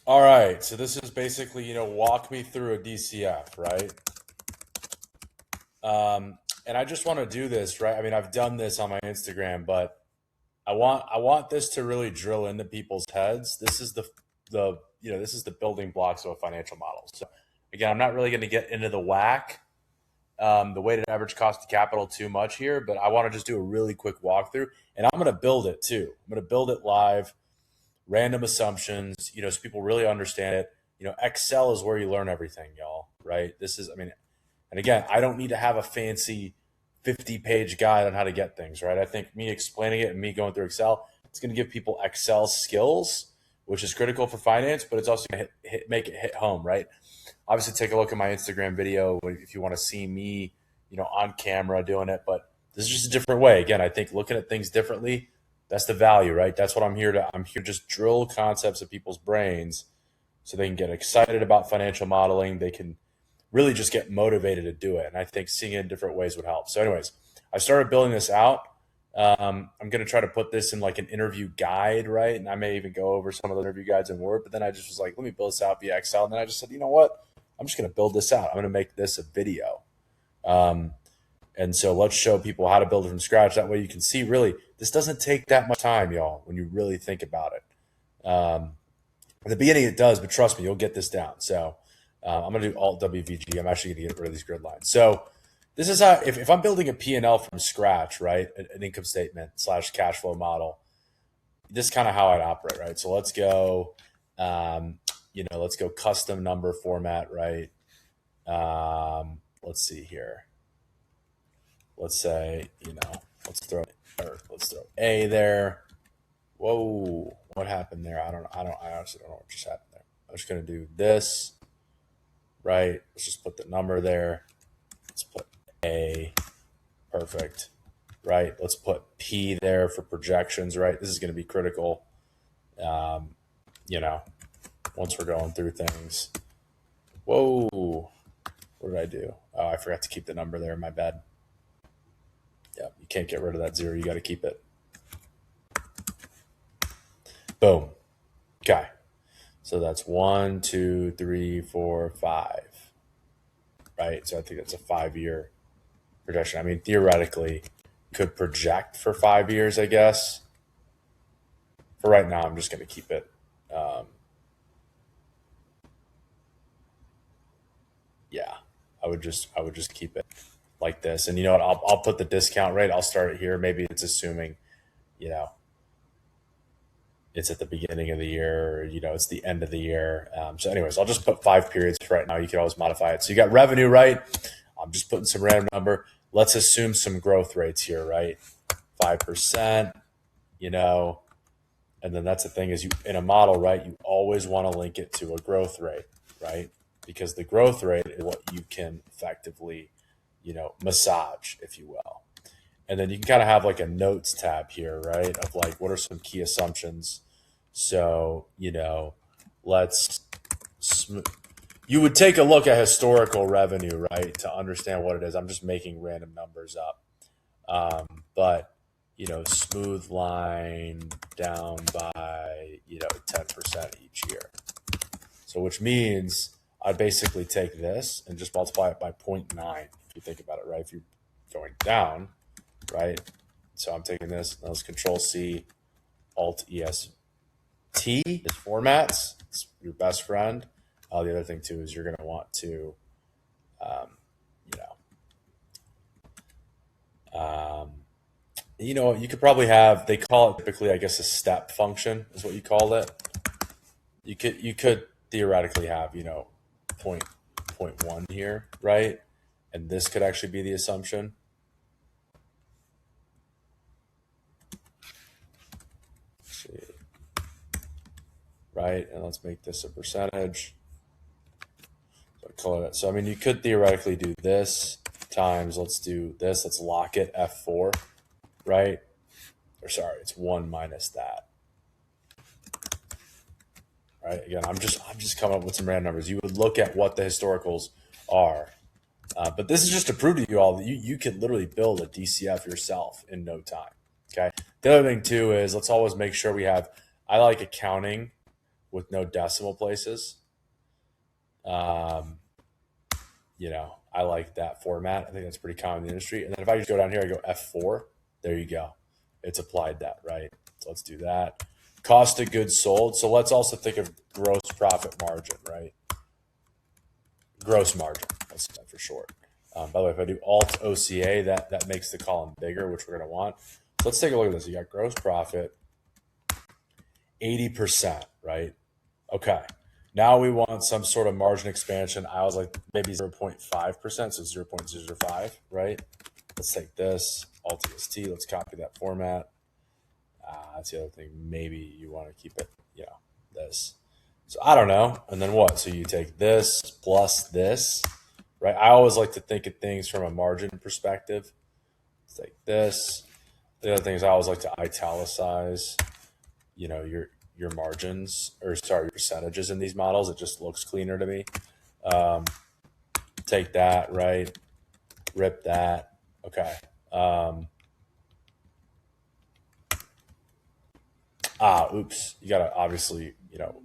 All right, so this is basically, walk me through a DCF, right? And I just want to do this, right? I mean, I've done this on my Instagram, but I want this to really drill into people's heads. This is this is the building blocks of a financial model. So again, I'm not really going to get into the whack, the weighted average cost of capital too much here, but I want to just do a really quick walkthrough, and I'm going to build it too. I'm going to build it live, random assumptions, so people really understand it. Excel is where you learn everything, y'all, right? This is, I mean, and again, I don't need to have a fancy 50-page guide on how to get things, right? I think me explaining it and me going through Excel, it's going to give people Excel skills, which is critical for finance, but it's also going to make it hit home, right? Obviously, take a look at my Instagram video if you want to see me, on camera doing it. But this is just a different way. Again, I think looking at things differently, that's the value, right? That's what I'm here to just drill concepts of people's brains so they can get excited about financial modeling. They can really just get motivated to do it. And I think seeing it in different ways would help. So anyways, I started building this out. I'm going to try to put this in like an interview guide, right? And I may even go over some of the interview guides in Word, but then I just was like, let me build this out via Excel. And then I just said, you know what? I'm just going to build this out. I'm going to make this a video. And so let's show people how to build it from scratch. That way you can see really, this doesn't take that much time, y'all, when you really think about it. In the beginning it does, but trust me, you'll get this down. So I'm going to do Alt WVG. I'm actually going to get rid of these grid lines. So this is how, if I'm building a P&L from scratch, right, an income statement / cash flow model, this is kind of how I'd operate, right? So let's go, let's go custom number format, right? Let's see here. Let's say, let's throw A there. Whoa, what happened there? I honestly don't know what just happened there. I'm just going to do this, right? Let's just put the number there. Let's put A, perfect, right? Let's put P there for projections, right? This is going to be critical, once we're going through things. Whoa, what did I do? Oh, I forgot to keep the number there, my bad. Yeah, you can't get rid of that 0. You got to keep it. Boom. Okay. So that's 1, 2, 3, 4, 5. Right? So I think that's a 5-year projection. I mean, theoretically, could project for 5 years, I guess. For right now, I'm just going to keep it. I would just keep it like this. And you know what? I'll put the discount rate. I'll start it here. Maybe it's assuming, it's at the beginning of the year, or, it's the end of the year. So anyways, I'll just put 5 periods for right now. You can always modify it. So you got revenue, right? I'm just putting some random number. Let's assume some growth rates here, right? 5%, and then that's the thing is in a model, right? You always want to link it to a growth rate, right? Because the growth rate is what you can effectively, massage, if you will. And then you can kind of have like a notes tab here, right? Of like, what are some key assumptions? So, let's, you would take a look at historical revenue, right? To understand what it is. I'm just making random numbers up. But, smooth line down by, 10% each year. So which means I basically take this and just multiply it by 0.9. If you think about it, right? If you're going down, right? So I'm taking this. Now let's Control C, Alt EST is formats. It's your best friend. The other thing too is you're going to want to, you could probably have. They call it typically, I guess, a step function is what you call it. You could theoretically have, 0.1 here, right? And this could actually be the assumption. Right, and let's make this a percentage. So I color that. So I mean, you could theoretically do this times. Let's do this. Let's lock it F4, right? Or sorry, it's 1 minus that. Right. Again, I'm just coming up with some random numbers. You would look at what the historicals are, but this is just to prove to you all that you can literally build a DCF yourself in no time. Okay. The other thing too is let's always make sure we have. I like accounting with no decimal places. You know, I like that format. I think that's pretty common in the industry. And then if I just go down here, I go F4. There you go. It's applied that, right? So let's do that. Cost of goods sold. So let's also think of gross profit margin, right? Gross margin. Let's do that for short. By the way, if I do Alt OCA, that makes the column bigger, which we're going to want. So let's take a look at this. You got gross profit, 80%, right? Okay. Now we want some sort of margin expansion. I was like maybe 0.5%, so 0.05, right? Let's take this, Alt TST. Let's copy that format. That's the other thing. Maybe you want to keep it, you know, this. So I don't know. And then what? So you take this plus this, right? I always like to think of things from a margin perspective. Let's take this. The other thing is I always like to italicize, you know, your margins, or sorry, your percentages in these models. It just looks cleaner to me. Take that, right? Rip that. Okay. Oops. You got to obviously, you know,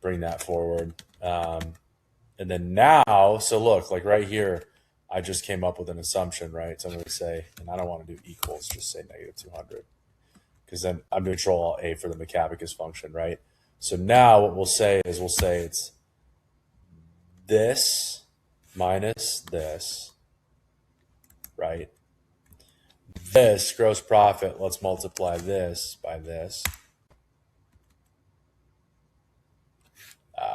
bring that forward. And then now, so look, like right here, I just came up with an assumption, right? So I'm going to say, and I don't want to do equals, just say negative 200. Because then I'm doing Control A for the Macabicus function, right? So now what we'll say is it's this minus this, right? This gross profit, let's multiply this by this.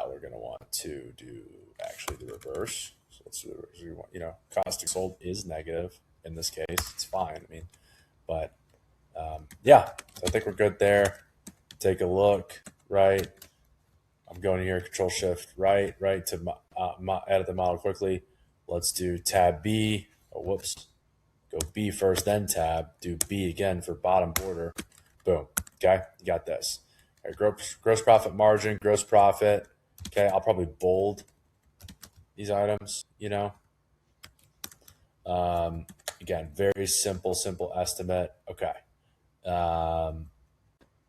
We're going to want to do actually the reverse. So let's do the reverse. You know, cost of sold is negative in this case. It's fine. I mean, but yeah, so I think we're good there. Take a look, right? I'm going here, Control Shift right to edit the model quickly. Let's do Tab B. Oh, whoops. Go B first, then Tab. Do B again for bottom border. Boom. Okay, you got this. All right, gross profit margin, gross profit. Okay, I'll probably bold these items, you know. Again, very simple estimate. Okay.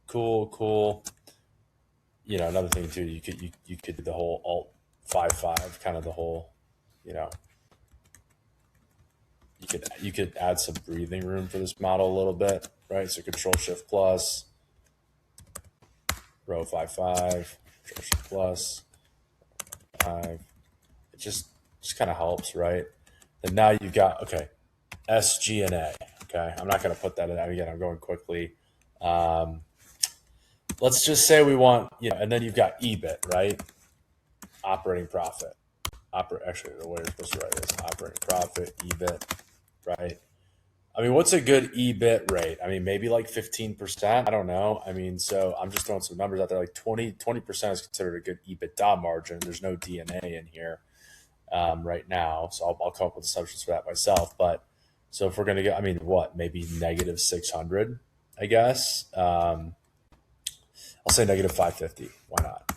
Cool. You know, another thing too, you could do the whole Alt 5 kind of the whole, you know, you could add some breathing room for this model a little bit, right? So Control Shift plus, row 5, Control Shift plus 5. It just kind of helps, right? And now you've got, okay, SG&A. Okay, I'm not going to put that in. Again, I'm going quickly. Let's just say we want, you know, and then you've got EBIT, right? Operating profit. Actually, the way you're supposed to write this, operating profit, EBIT, right? I mean, what's a good EBIT rate? I mean, maybe like 15%. I don't know. I mean, so I'm just throwing some numbers out there. Like 20% is considered a good EBITDA margin. There's no DNA in here right now. So I'll come up with assumptions for that myself. But so if we're going to get, I mean, what, maybe negative 600, I guess. I'll say negative 550. Why not?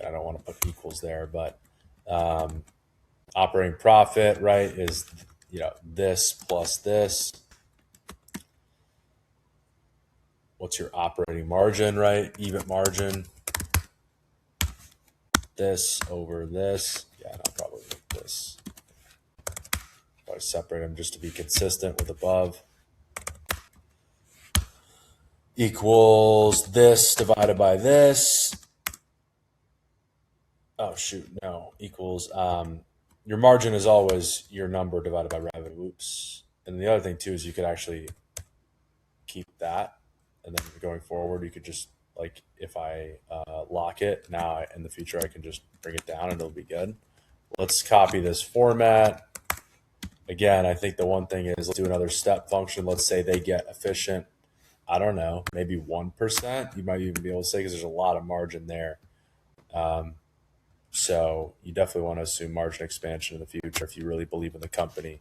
I don't want to put equals there, but operating profit, right, is, you know, this plus this. What's your operating margin, right? EBIT margin. This over this. Yeah, and I'll probably make this. Probably separate them just to be consistent with above. Equals this divided by this. Oh, shoot, no. Equals, your margin is always your number divided by revenue. Oops. And the other thing, too, is you could actually keep that. And then going forward, you could just, like, if I lock it, now in the future, I can just bring it down and it'll be good. Let's copy this format. Again, I think the one thing is, let's do another step function. Let's say they get efficient, I don't know, maybe 1%. You might even be able to say, because there's a lot of margin there. So you definitely want to assume margin expansion in the future if you really believe in the company,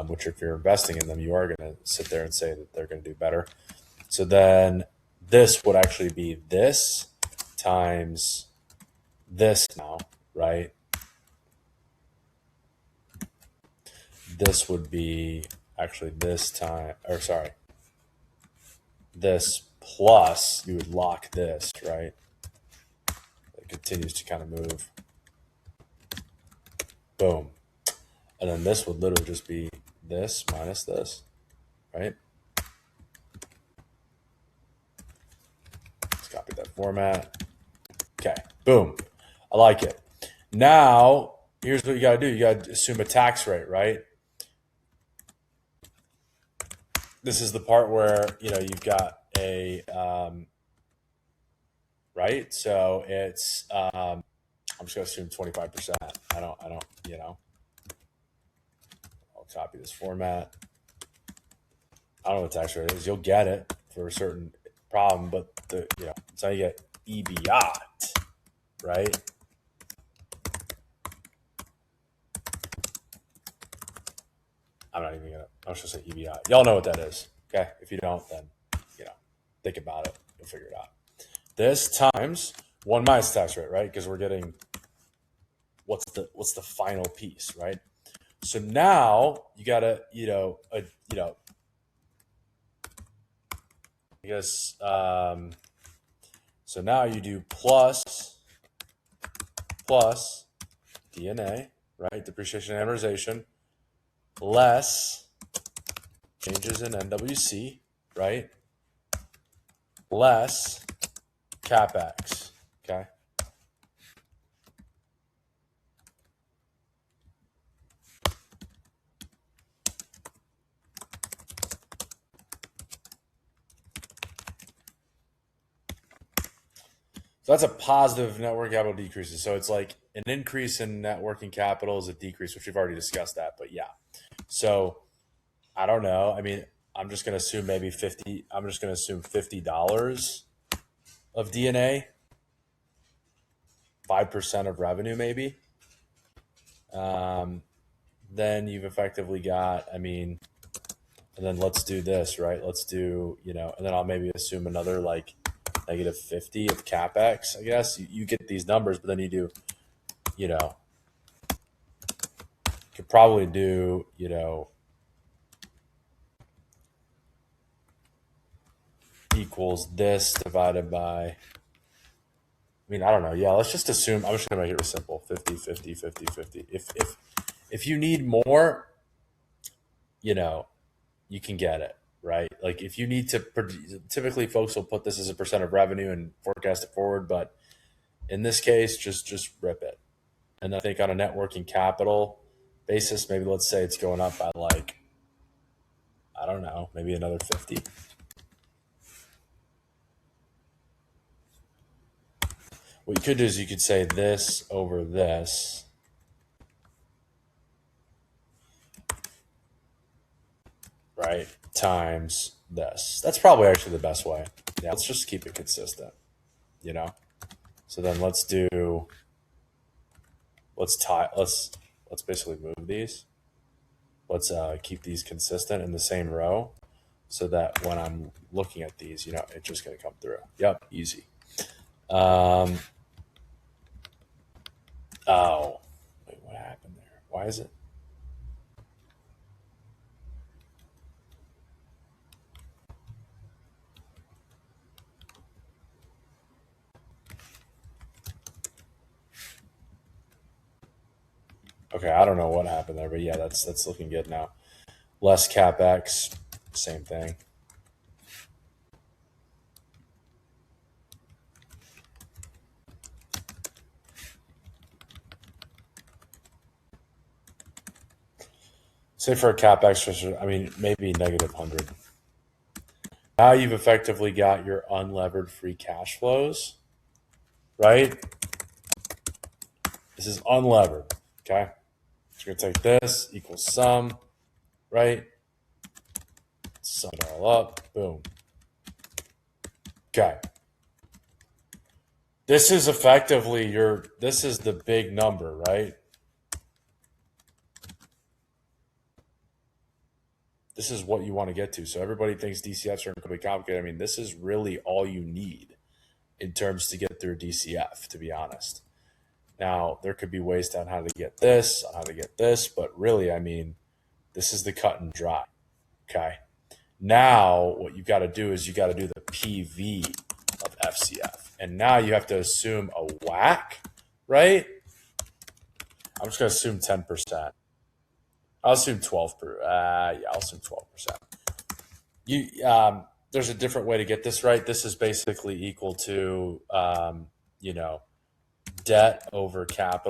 which if you're investing in them, you are going to sit there and say that they're going to do better. So then this would actually be this times this now, right? This would be actually this time, or sorry, this plus you would lock this, right? It continues to kind of move. Boom. And then this would literally just be this minus this, right? Let's copy that format. Okay, boom. I like it. Now, here's what you got to do. You got to assume a tax rate, right? This is the part where, you've got a, right? So it's, I'm just going to assume 25%. I don't, I'll copy this format. I don't know what the tax rate is. You'll get it for a certain problem, but it's how you get EBIT, right? I'm not even gonna. I was just say EBIT. Y'all know what that is, okay? If you don't, then think about it. You'll figure it out. This times 1 minus tax rate, right? Because we're getting what's the final piece, right? So now you gotta, I guess. So now you do plus DNA, right? Depreciation and amortization, less changes in NWC, right? Less CapEx, okay? So that's a positive net working capital decreases. So it's like an increase in net working capital is a decrease, which we've already discussed that, but yeah. So I don't know. I mean, I'm just going to assume maybe 50. I'm just going to assume $50 of DNA, 5% of revenue, maybe. Then you've effectively got, and then let's do this, right? Let's do, and then I'll maybe assume another like negative 50 of CapEx, I guess. You get these numbers, but then you do, could probably do, equals this divided by, I don't know. Yeah, let's just assume, I'm just going to make it simple. 50, 50, 50, 50. If you need more, you can get it, right? Like if you need to, typically folks will put this as a percent of revenue and forecast it forward. But in this case, just rip it. And I think on a net working capital basis, maybe let's say it's going up by like, I don't know, maybe another 50. What you could do is you could say this over this. Right? Times this. That's probably actually the best way. Yeah, let's just keep it consistent. So then let's basically move these. Let's keep these consistent in the same row so that when I'm looking at these, it's just going to come through. Yep, easy. Oh, wait, what happened there? Why is it? Okay, I don't know what happened there, but yeah, that's looking good now. Less CapEx, same thing. Say for a CapEx, maybe negative 100. Now you've effectively got your unlevered free cash flows, right? This is unlevered, okay? So you're going to take this, equals sum, right? Sum it all up, boom. Okay. This is effectively this is the big number, right? This is what you want to get to. So everybody thinks DCFs are incredibly complicated. This is really all you need in terms to get through DCF, to be honest. Now, there could be ways on how to get this, but really, this is the cut and dry, okay? Now, what you got to do is you got to do the PV of FCF. And now you have to assume a WACC, right? I'm just going to assume 10%. I'll assume 12%. I'll assume 12%. There's a different way to get this right. This is basically equal to, debt over capital